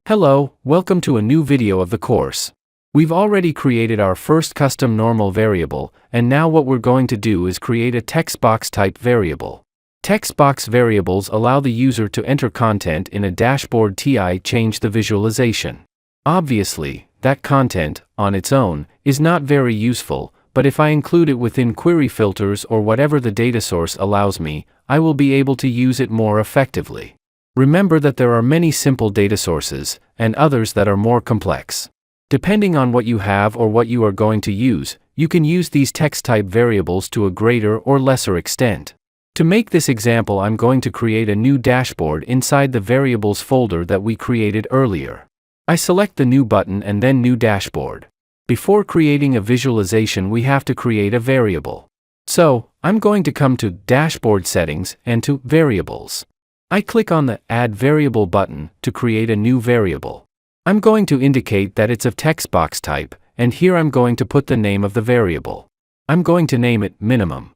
Hello, welcome to a new video of the course. We've already created our first custom normal variable, and now what we're going to do is create a text box type variable. Text box variables allow the user to enter content in a dashboard to change the visualization. Obviously, that content, on its own, is not very useful, but if I include it within query filters or whatever the data source allows me, I will be able to use it more effectively. Remember that there are many simple data sources, and others that are more complex. Depending on what you have or what you are going to use, you can use these text type variables to a greater or lesser extent. To make this example, I'm going to create a new dashboard inside the variables folder that we created earlier. I select the new button and then new dashboard. Before creating a visualization, we have to create a variable. So, I'm going to come to Dashboard Settings and to Variables. I click on the Add Variable button to create a new variable. I'm going to indicate that it's of text box type, and here I'm going to put the name of the variable. I'm going to name it minimum.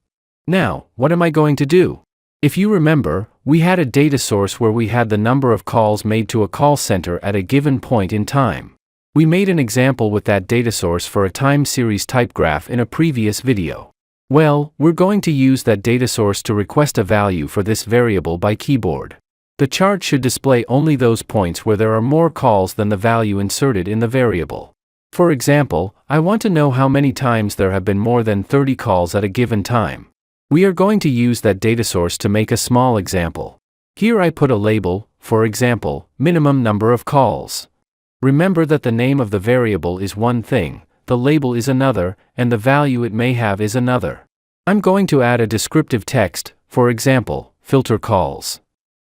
Now, what am I going to do? If you remember, we had a data source where we had the number of calls made to a call center at a given point in time. We made an example with that data source for a time series type graph in a previous video. Well, we're going to use that data source to request a value for this variable by keyboard. The chart should display only those points where there are more calls than the value inserted in the variable. For example, I want to know how many times there have been more than 30 calls at a given time. We are going to use that data source to make a small example. Here I put a label, for example, minimum number of calls. Remember that the name of the variable is one thing, the label is another, and the value it may have is another. I'm going to add a descriptive text, for example, filter calls.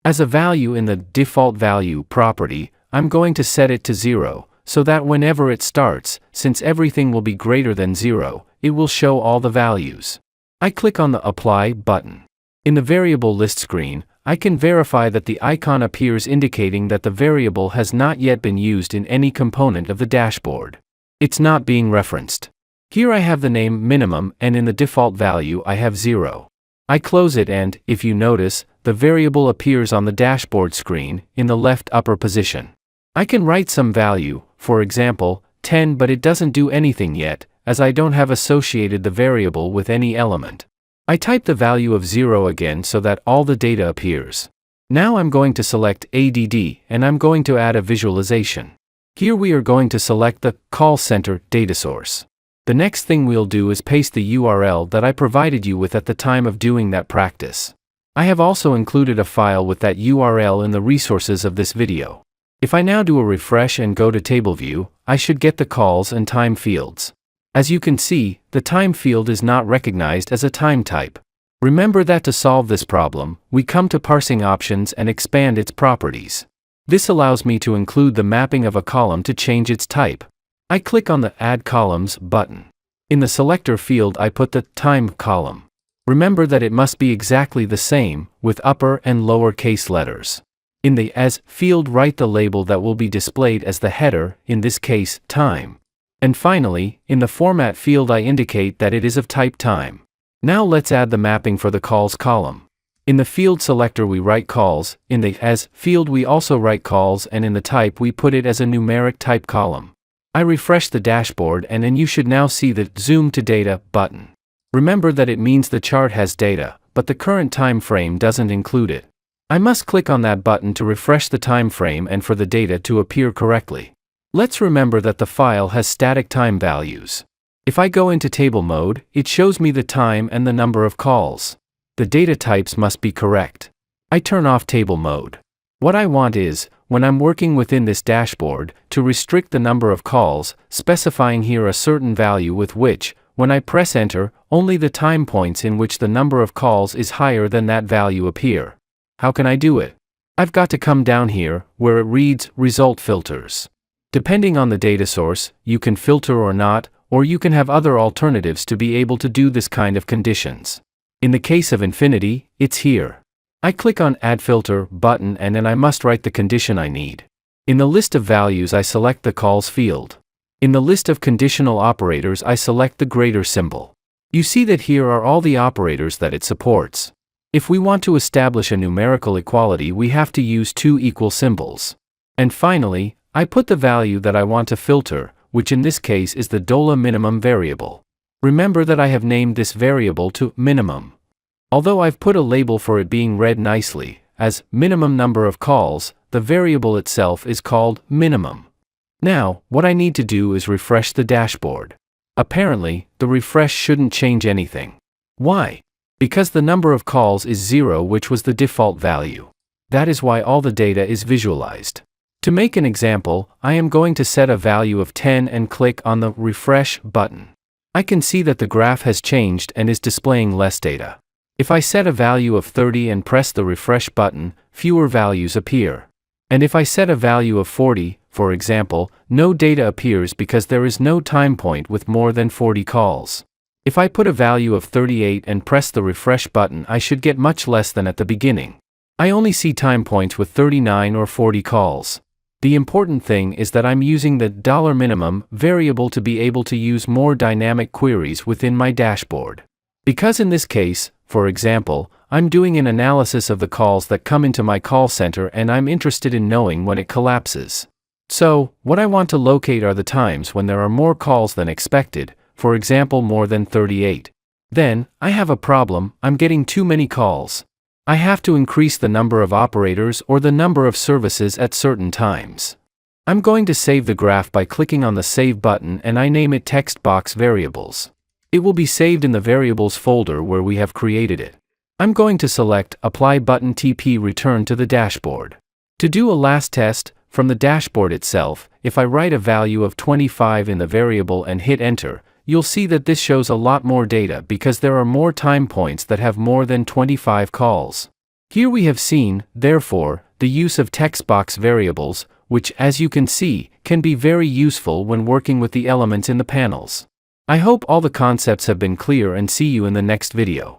As a value in the default value property, I'm going to set it to 0, so that whenever it starts, since everything will be greater than 0, it will show all the values. I click on the Apply button. In the variable list screen, I can verify that the icon appears indicating that the variable has not yet been used in any component of the dashboard. It's not being referenced. Here I have the name minimum, and in the default value I have 0. I close it and, if you notice, the variable appears on the dashboard screen, in the left upper position. I can write some value, for example, 10, but it doesn't do anything yet, as I don't have associated the variable with any element. I type the value of 0 again so that all the data appears. Now I'm going to select ADD, and I'm going to add a visualization. Here we are going to select the call center data source. The next thing we'll do is paste the URL that I provided you with at the time of doing that practice. I have also included a file with that URL in the resources of this video. If I now do a refresh and go to table view, I should get the calls and time fields. As you can see, the time field is not recognized as a time type. Remember that to solve this problem, we come to parsing options and expand its properties. This allows me to include the mapping of a column to change its type. I click on the Add Columns button. In the selector field I put the time column. Remember that it must be exactly the same, with upper and lower case letters. In the As field write the label that will be displayed as the header, in this case, time. And finally, in the Format field I indicate that it is of type time. Now let's add the mapping for the calls column. In the field selector we write calls, in the As field we also write calls, and in the type we put it as a numeric type column. I refresh the dashboard and then you should now see the Zoom to Data button. Remember that it means the chart has data, but the current time frame doesn't include it. I must click on that button to refresh the time frame and for the data to appear correctly. Let's remember that the file has static time values. If I go into table mode, it shows me the time and the number of calls. The data types must be correct. I turn off table mode. What I want is, when I'm working within this dashboard, to restrict the number of calls, specifying here a certain value with which, when I press enter, only the time points in which the number of calls is higher than that value appear. How can I do it? I've got to come down here, where it reads Result Filters. Depending on the data source, you can filter or not, or you can have other alternatives to be able to do this kind of conditions. In the case of infinity, it's here. I click on Add Filter button and then I must write the condition I need. In the list of values I select the calls field. In the list of conditional operators I select the greater symbol. You see that here are all the operators that it supports. If we want to establish a numerical equality we have to use two equal symbols. And finally, I put the value that I want to filter, which in this case is the dollar minimum variable. Remember that I have named this variable to minimum. Although I've put a label for it being read nicely, as minimum number of calls, the variable itself is called minimum. Now, what I need to do is refresh the dashboard. Apparently, the refresh shouldn't change anything. Why? Because the number of calls is 0, which was the default value. That is why all the data is visualized. To make an example, I am going to set a value of 10 and click on the refresh button. I can see that the graph has changed and is displaying less data. If I set a value of 30 and press the refresh button, fewer values appear. And if I set a value of 40, for example, no data appears because there is no time point with more than 40 calls. If I put a value of 38 and press the refresh button, I should get much less than at the beginning. I only see time points with 39 or 40 calls. The important thing is that I'm using the $minimum variable to be able to use more dynamic queries within my dashboard. Because in this case, for example, I'm doing an analysis of the calls that come into my call center and I'm interested in knowing when it collapses. So, what I want to locate are the times when there are more calls than expected, for example more than 38. Then, I have a problem, I'm getting too many calls. I have to increase the number of operators or the number of services at certain times. I'm going to save the graph by clicking on the Save button and I name it textbox variables. It will be saved in the variables folder where we have created it. I'm going to select Apply button TP Return to the dashboard. To do a last test, from the dashboard itself, if I write a value of 25 in the variable and hit Enter, you'll see that this shows a lot more data because there are more time points that have more than 25 calls. Here we have seen, therefore, the use of textbox variables, which, as you can see, can be very useful when working with the elements in the panels. I hope all the concepts have been clear and see you in the next video.